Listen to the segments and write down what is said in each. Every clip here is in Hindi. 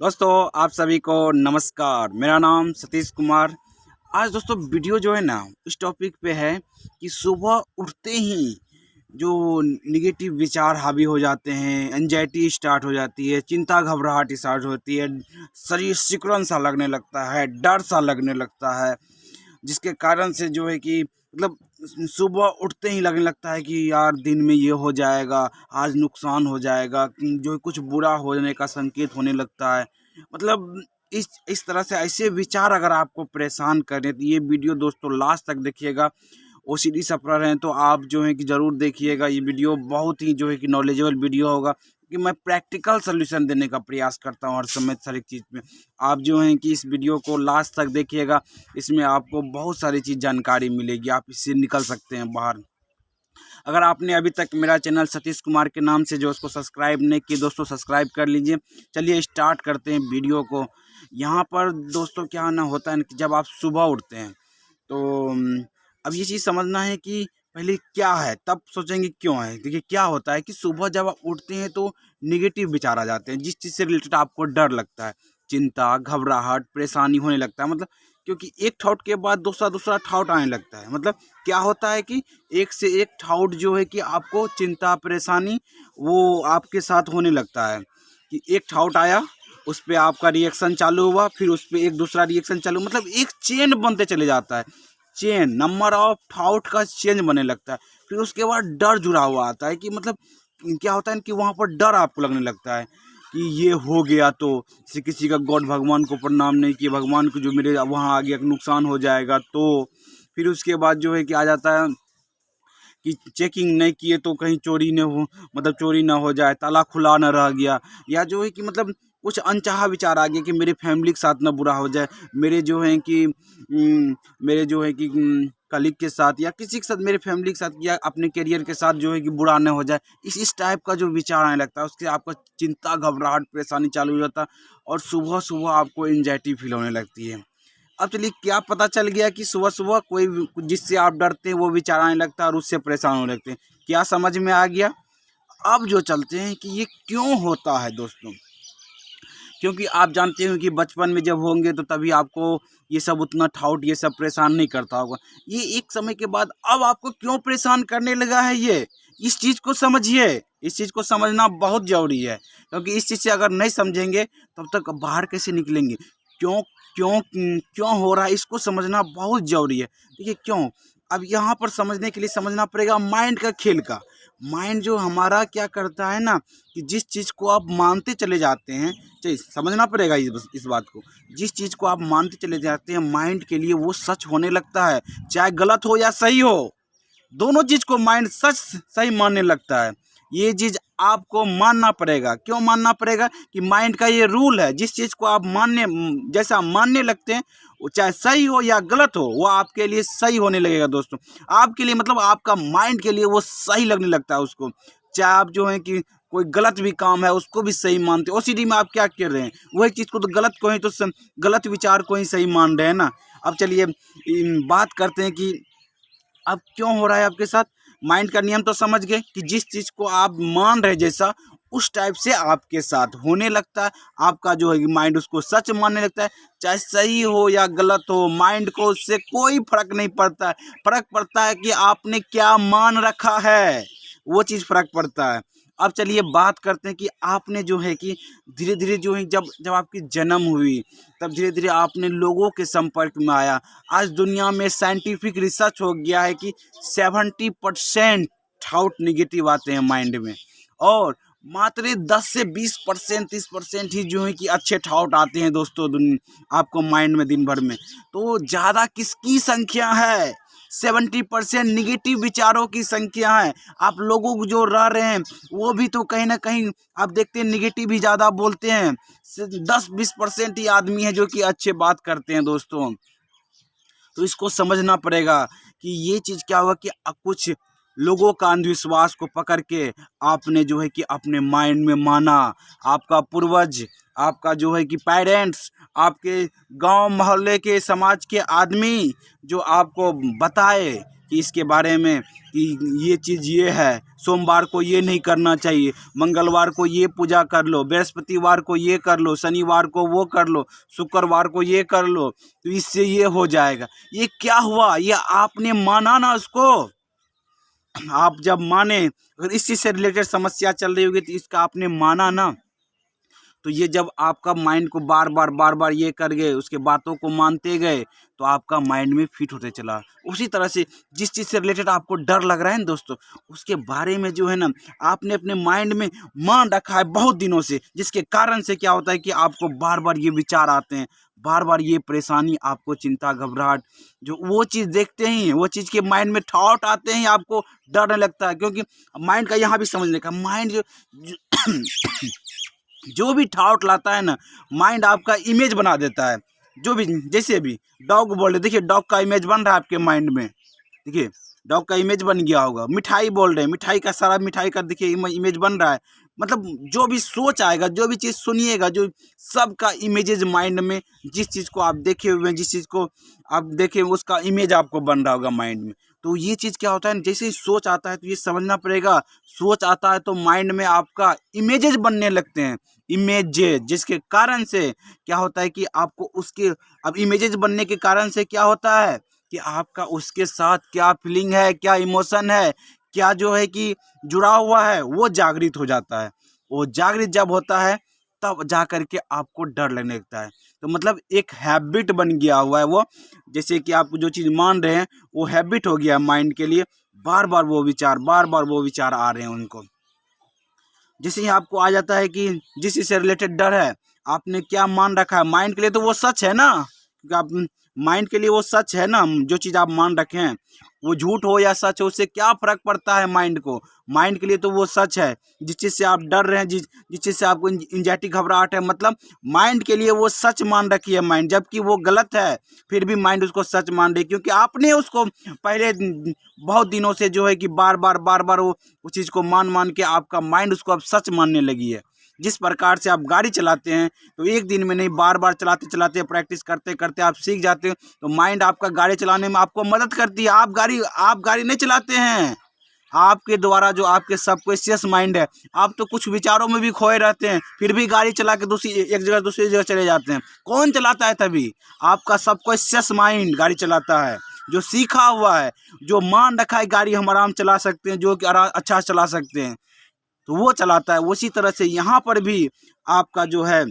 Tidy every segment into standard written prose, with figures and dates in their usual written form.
दोस्तों आप सभी को नमस्कार। मेरा नाम सतीश कुमार। आज दोस्तों वीडियो जो है ना इस टॉपिक पे है कि सुबह उठते ही जो निगेटिव विचार हावी हो जाते हैं, एंजाइटी स्टार्ट हो जाती है, चिंता घबराहट स्टार्ट होती है, शरीर सिकुड़न सा लगने लगता है, डर सा लगने लगता है, जिसके कारण से जो है कि मतलब सुबह उठते ही लगने लगता है कि यार दिन में ये हो जाएगा, आज नुकसान हो जाएगा, जो कुछ बुरा होने का संकेत होने लगता है। मतलब इस तरह से ऐसे विचार अगर आपको परेशान करें तो ये वीडियो दोस्तों लास्ट तक देखिएगा। ओसीडी सफ़र हैं तो आप जो है कि ज़रूर देखिएगा। ये वीडियो बहुत ही जो है कि नॉलेजेबल वीडियो होगा कि मैं प्रैक्टिकल सॉल्यूशन देने का प्रयास करता हूँ हर समय हर एक चीज़ में। आप जो हैं कि इस वीडियो को लास्ट तक देखिएगा, इसमें आपको बहुत सारी चीज़ जानकारी मिलेगी, आप इससे निकल सकते हैं बाहर। अगर आपने अभी तक मेरा चैनल सतीश कुमार के नाम से जो उसको सब्सक्राइब नहीं किए दोस्तों सब्सक्राइब कर लीजिए। चलिए स्टार्ट करते हैं वीडियो को। यहाँ पर दोस्तों क्या ना होता है कि जब आप सुबह उठते हैं तो अब ये चीज़ समझना है कि पहले क्या है तब सोचेंगे क्यों है। देखिए क्या होता है कि सुबह जब आप उठते हैं तो निगेटिव विचार आ जाते हैं, जिस चीज़ से रिलेटेड आपको डर लगता है, चिंता घबराहट परेशानी होने लगता है। मतलब क्योंकि एक थॉट के बाद दूसरा दूसरा थॉट आने लगता है। मतलब क्या होता है कि एक से एक थॉट जो है कि आपको चिंता परेशानी वो आपके साथ होने लगता है कि एक थॉट आया, उस पर आपका रिएक्शन चालू हुआ, फिर उस पर एक दूसरा रिएक्शन चालू, मतलब एक चेन बनते चले जाता है। चेन नंबर ऑफ थॉट का चेंज बनने लगता है। फिर उसके बाद डर जुड़ा हुआ आता है कि मतलब क्या होता है कि वहाँ पर डर आपको लगने लगता है कि ये हो गया तो जैसे किसी का गॉड भगवान को प्रणाम नहीं किया, भगवान को जो मेरे वहाँ आ गया नुकसान हो जाएगा। तो फिर उसके बाद जो है कि आ जाता है कि चेकिंग नहीं किए तो कहीं चोरी न हो, मतलब चोरी ना हो जाए, ताला खुला ना रह गया, या जो है कि मतलब कुछ अनचाहा विचार आ गया कि मेरे फैमिली के साथ ना बुरा हो जाए, मेरे जो है कि मेरे जो है कि कलीग के साथ या किसी के साथ, मेरे फैमिली के साथ या अपने करियर के साथ जो है कि बुरा ना हो जाए। इस टाइप का जो विचार आने लगता है उसके आपका चिंता घबराहट परेशानी चालू हो जाता है और सुबह सुबह आपको एंजाइटी फील होने लगती है। अब चलिए क्या पता चल गया कि सुबह सुबह कोई जिससे आप डरते हैं वो विचार आने लगता है और उससे परेशान होने लगते हैं। क्या समझ में आ गया? अब जो चलते हैं कि ये क्यों होता है दोस्तों। क्योंकि आप जानते हो कि बचपन में जब होंगे तो तभी आपको ये सब उतना थाउट ये सब परेशान नहीं करता होगा। ये एक समय के बाद अब आपको क्यों परेशान करने लगा है ये, इस चीज़ को समझिए। इस चीज़ को समझना बहुत ज़रूरी है, क्योंकि इस चीज़ से अगर नहीं समझेंगे तब तक बाहर कैसे निकलेंगे। क्यों क्यों क्यों हो रहा है इसको समझना बहुत ज़रूरी है। देखिए क्यों, अब यहाँ पर समझने के लिए समझना पड़ेगा माइंड का खेल का। माइंड जो हमारा क्या करता है ना कि जिस चीज़ को आप मानते चले जाते हैं, चाहिए समझना पड़ेगा इस बात को। जिस चीज़ को आप मानते चले जाते हैं माइंड के लिए वो सच होने लगता है, चाहे गलत हो या सही हो, दोनों चीज़ को माइंड सच सही मानने लगता है। ये चीज़ आपको मानना पड़ेगा। क्यों मानना पड़ेगा? कि माइंड का ये रूल है, जिस चीज़ को आप जैसा मानने लगते हैं वो चाहे सही हो या गलत हो वो आपके लिए सही होने लगेगा दोस्तों। आपके लिए मतलब आपका माइंड के लिए वो सही लगने लगता है उसको। चाहे आप जो है कि कोई गलत भी काम है उसको भी सही मानते हो। ओसीडी में आप क्या कर रहे हैं, वही चीज़ को तो गलत को ही तो गलत विचार को ही सही मान रहे हैं ना। अब चलिए बात करते हैं कि अब क्यों हो रहा है आपके साथ। माइंड का नियम तो समझ गए कि जिस चीज़ को आप मान रहे जैसा उस टाइप से आपके साथ होने लगता है। आपका जो है माइंड उसको सच मानने लगता है, चाहे सही हो या गलत हो, माइंड को उससे कोई फर्क नहीं पड़ता है। फर्क पड़ता है कि आपने क्या मान रखा है, वो चीज़ फर्क पड़ता है। अब चलिए बात करते हैं कि आपने जो है कि धीरे धीरे जो है जब जब आपकी जन्म हुई तब धीरे धीरे आपने लोगों के संपर्क में आया। आज दुनिया में साइंटिफिक रिसर्च हो गया है कि 70% थाउट निगेटिव आते हैं माइंड में, और मात्र 10 से 20% 30% ही जो है कि अच्छे थाउट आते हैं दोस्तों आपको माइंड में दिन भर में। तो ज़्यादा किसकी संख्या है? 70% निगेटिव विचारों की संख्या है। आप लोगों को जो रह रहे हैं वो भी तो कहीं ना कहीं आप देखते हैं निगेटिव ही ज़्यादा बोलते हैं। 10-20% ही आदमी है जो कि अच्छे बात करते हैं दोस्तों। तो इसको समझना पड़ेगा कि ये चीज़ क्या हुआ कि कुछ लोगों का अंधविश्वास को पकड़ के आपने जो है कि अपने माइंड में माना। आपका पूर्वज, आपका जो है कि पेरेंट्स, आपके गांव मोहल्ले के समाज के आदमी जो आपको बताए कि इसके बारे में कि ये चीज़ ये है, सोमवार को ये नहीं करना चाहिए, मंगलवार को ये पूजा कर लो, बृहस्पतिवार को ये कर लो, शनिवार को वो कर लो, शुक्रवार को ये कर लो, तो इससे ये हो जाएगा। ये क्या हुआ? ये आपने माना ना उसको। आप जब माने, अगर इस चीज़ से रिलेटेड समस्या चल रही होगी तो इसका आपने माना ना, तो ये जब आपका माइंड को बार बार ये कर गए, उसके बातों को मानते गए, तो आपका माइंड में फिट होते चला। उसी तरह से जिस चीज़ से रिलेटेड आपको डर लग रहा है ना दोस्तों, उसके बारे में जो है ना आपने अपने माइंड में मान रखा है बहुत दिनों से, जिसके कारण से क्या होता है कि आपको बार बार ये विचार आते हैं, बार बार ये परेशानी, आपको चिंता, घबराहट, जो वो चीज़ देखते ही वो चीज़ के माइंड में थॉट आते हैं, आपको डरने लगता है। क्योंकि माइंड का यहाँ भी समझने का, माइंड जो भी थॉट लाता है ना, माइंड आपका इमेज बना देता है। जो भी, जैसे भी डॉग बोल रहे, देखिए डॉग का इमेज बन रहा है आपके माइंड में, देखिए डॉग का इमेज बन गया होगा। मिठाई बोल रहे हैं, मिठाई का सारा मिठाई का देखिए इमेज बन रहा है। मतलब जो भी सोच आएगा, जो भी चीज़ सुनिएगा, जो सबका इमेजेज माइंड में, जिस चीज़ को आप देखे हुए हैं, जिस चीज़ को आप देखे उसका इमेज आपको बन रहा होगा माइंड में। तो ये चीज़ क्या होता है, जैसे ही सोच आता है तो ये समझना पड़ेगा, सोच आता है तो माइंड में आपका इमेजेज बनने लगते हैं, इमेजेज, जिसके कारण से क्या होता है कि आपको उसके, अब इमेजेज बनने के कारण से क्या होता है कि आपका उसके साथ क्या फीलिंग है, क्या इमोशन है, क्या जो है कि जुड़ा हुआ है, वो जागृत हो जाता है। वो जागृत जब होता है तब जा कर के आपको डर लगने लगता है। तो मतलब एक हैबिट बन गया हुआ है वो, जैसे कि आप जो चीज़ मान रहे हैं वो हैबिट हो गया है माइंड के लिए, बार बार वो विचार आ रहे हैं उनको। जैसे ही आपको आ जाता है कि जिस चीज़ से रिलेटेड डर है, आपने क्या मान रखा है, माइंड के लिए तो वो सच है ना, क्योंकि आप माइंड के लिए वो सच है ना, जो चीज़ आप मान रखे हैं, वो झूठ हो या सच हो उससे क्या फ़र्क पड़ता है माइंड को। माइंड के लिए तो वो सच है। जिस चीज़ से आप डर रहे हैं, जिस चीज़ से आपको एंजाइटी, घबराहट है, मतलब माइंड के लिए वो सच मान रखी है माइंड, जबकि वो गलत है, फिर भी माइंड उसको सच मान रही है, क्योंकि आपने उसको पहले बहुत दिनों से जो है कि बार बार वो उस चीज़ को मान के आपका माइंड उसको अब सच मानने लगी है। जिस प्रकार से आप गाड़ी चलाते हैं, तो एक दिन में नहीं, बार बार चलाते चलाते, प्रैक्टिस करते करते आप सीख जाते हो, तो माइंड आपका गाड़ी चलाने में आपको मदद करती है। आप गाड़ी नहीं चलाते हैं, आपके द्वारा जो आपके सबकॉन्शियस माइंड है, आप तो कुछ विचारों में भी खोए रहते हैं, फिर भी गाड़ी चला के एक जगह दूसरी जगह चले जाते हैं। कौन चलाता है? तभी आपका सबकॉन्शियस माइंड गाड़ी चलाता है, जो सीखा हुआ है, जो मान रखा है गाड़ी हम आराम चला सकते हैं, जो कि अच्छा चला सकते हैं, तो वो चलाता है। उसी तरह से यहाँ पर भी आपका जो है,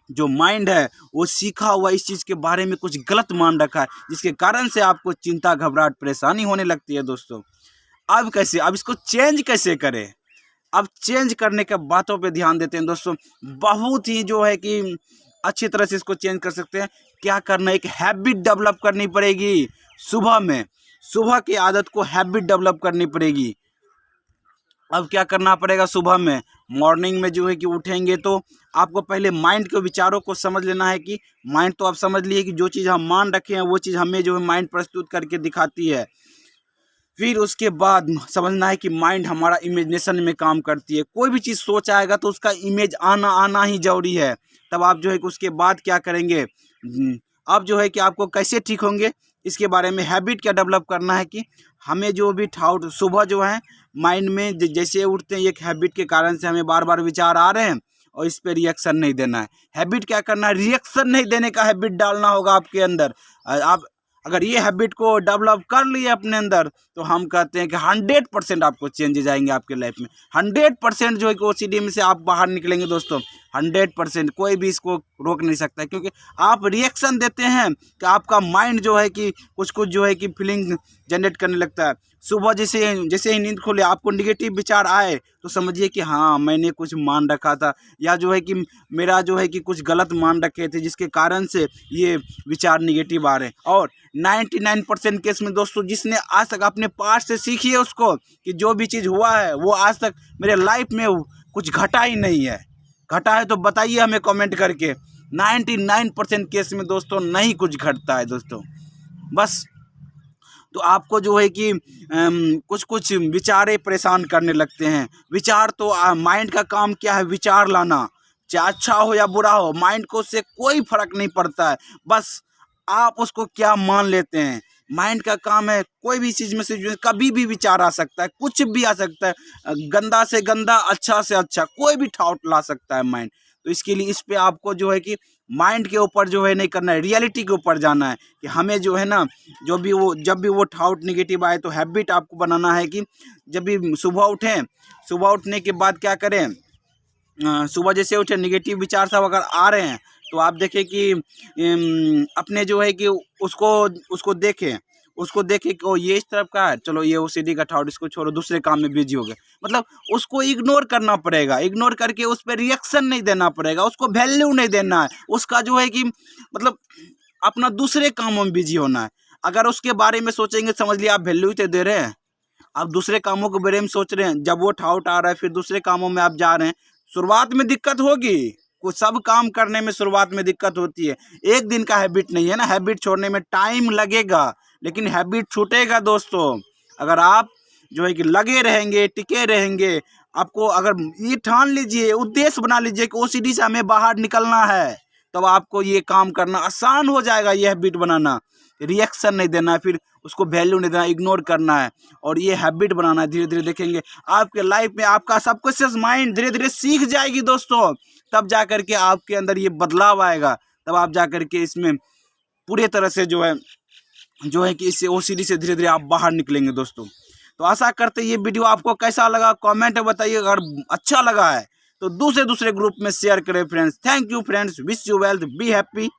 जो माइंड है, वो सीखा हुआ इस चीज़ के बारे में कुछ गलत मान रखा है, जिसके कारण से आपको चिंता, घबराहट, परेशानी होने लगती है दोस्तों। अब कैसे, अब इसको चेंज कैसे करें? अब चेंज करने के बातों पे ध्यान देते हैं दोस्तों। बहुत ही जो है कि अच्छी तरह से इसको चेंज कर सकते हैं। क्या करना है, एक हैबिट डेवलप करनी पड़ेगी। सुबह की आदत को हैबिट डेवलप करनी पड़ेगी। अब क्या करना पड़ेगा, सुबह में मॉर्निंग में जो है कि उठेंगे तो आपको पहले माइंड के विचारों को समझ लेना है कि माइंड तो आप समझ लिए कि जो चीज़ हम मान रखे हैं वो चीज़ हमें जो है माइंड प्रस्तुत करके दिखाती है। फिर उसके बाद समझना है कि माइंड हमारा इमेजिनेशन में काम करती है। कोई भी चीज़ सोच आएगा तो उसका इमेज आना ही ज़रूरी है। तब आप जो है कि उसके बाद क्या करेंगे, अब जो है कि आपको कैसे ठीक होंगे, इसके बारे में हैबिट क्या डेवलप करना है कि हमें जो भी थाउट सुबह जो है माइंड में जैसे उठते हैं, एक हैबिट के कारण से हमें बार बार विचार आ रहे हैं और इस पर रिएक्शन नहीं देना है। हैबिट क्या करना है, रिएक्शन नहीं देने का हैबिट डालना होगा आपके अंदर। आप अगर ये हैबिट को डेवलप कर लिए अपने अंदर, तो हम कहते हैं कि 100% आपको चेंजेस आएंगे आपके लाइफ में। 100% जो है कि ओसीडी में से आप बाहर निकलेंगे दोस्तों। 100% कोई भी इसको रोक नहीं सकता है, क्योंकि आप रिएक्शन देते हैं कि आपका माइंड जो है कि कुछ जो है कि फीलिंग जनरेट करने लगता है। सुबह जैसे ही नींद खुले आपको निगेटिव विचार आए तो समझिए कि हाँ, मैंने कुछ मान रखा था, या जो है कि मेरा जो है कि कुछ गलत मान रखे थे, जिसके कारण से ये विचार निगेटिव आ रहे हैं। और 99% केस में दोस्तों, जिसने आज तक अपने पास्ट से सीखी है उसको कि जो भी चीज़ हुआ है वो आज तक मेरे लाइफ में कुछ घटा ही नहीं है। घटा है तो बताइए हमें कमेंट करके। 99% केस में दोस्तों नहीं कुछ घटता है दोस्तों। बस तो आपको जो है कि कुछ विचारें परेशान करने लगते हैं। विचार तो माइंड का काम क्या है, विचार लाना, चाहे अच्छा हो या बुरा हो, माइंड को उससे कोई फर्क नहीं पड़ता है। बस आप उसको क्या मान लेते हैं। माइंड का काम है, कोई भी चीज़ में से कभी भी विचार आ सकता है, कुछ भी आ सकता है, गंदा से गंदा, अच्छा से अच्छा, कोई भी थॉट ला सकता है माइंड। तो इसके लिए इस पे आपको जो है कि माइंड के ऊपर जो है नहीं करना है, रियलिटी के ऊपर जाना है कि हमें जो है ना, जब भी वो थॉट निगेटिव आए तो हैबिट आपको बनाना है कि जब भी सुबह उठें, सुबह उठने के बाद क्या करें, सुबह जैसे उठे निगेटिव विचार सब अगर आ रहे हैं तो आप देखें कि अपने जो है कि उसको देखें कि ओ ये इस तरफ का है, चलो ये ओसीडी का थॉट इसको छोड़ो, दूसरे काम में बिजी हो गए। मतलब उसको इग्नोर करना पड़ेगा, इग्नोर करके उस पर रिएक्शन नहीं देना पड़ेगा, उसको वैल्यू नहीं देना है, उसका जो है कि मतलब अपना दूसरे कामों में बिजी होना है। अगर उसके बारे में सोचेंगे, समझ लिया आप वैल्यू ही तो दे रहे हैं, आप दूसरे कामों के बारे में सोच रहे हैं, जब वो थॉट आ रहा है फिर दूसरे कामों में आप जा रहे हैं, शुरुआत में दिक्कत होगी, कुछ सब काम करने में शुरुआत में दिक्कत होती है, एक दिन का हैबिट नहीं है ना, हैबिट छोड़ने में टाइम लगेगा, लेकिन हैबिट छूटेगा दोस्तों अगर आप जो है कि लगे रहेंगे, टिके रहेंगे। आपको अगर ये ठान लीजिए, उद्देश्य बना लीजिए कि ओसीडी से हमें बाहर निकलना है, तब आपको ये काम करना आसान हो जाएगा। ये हैबिट बनाना, रिएक्शन नहीं देना है, फिर उसको वैल्यू नहीं देना, इग्नोर करना है और ये हैबिट बनाना है। धीरे धीरे देखेंगे आपके लाइफ में आपका सबकॉन्शियस माइंड धीरे धीरे सीख जाएगी दोस्तों, तब जा करके आपके अंदर ये बदलाव आएगा, तब आप जा करके इसमें पूरे तरह से जो है कि इससे ओसीडी से धीरे धीरे आप बाहर निकलेंगे दोस्तों। तो आशा करते ये वीडियो आपको कैसा लगा कमेंट में बताइए, अगर अच्छा लगा है तो दूसरे ग्रुप में शेयर करें friends. Thank you friends, wish you wealth, be happy.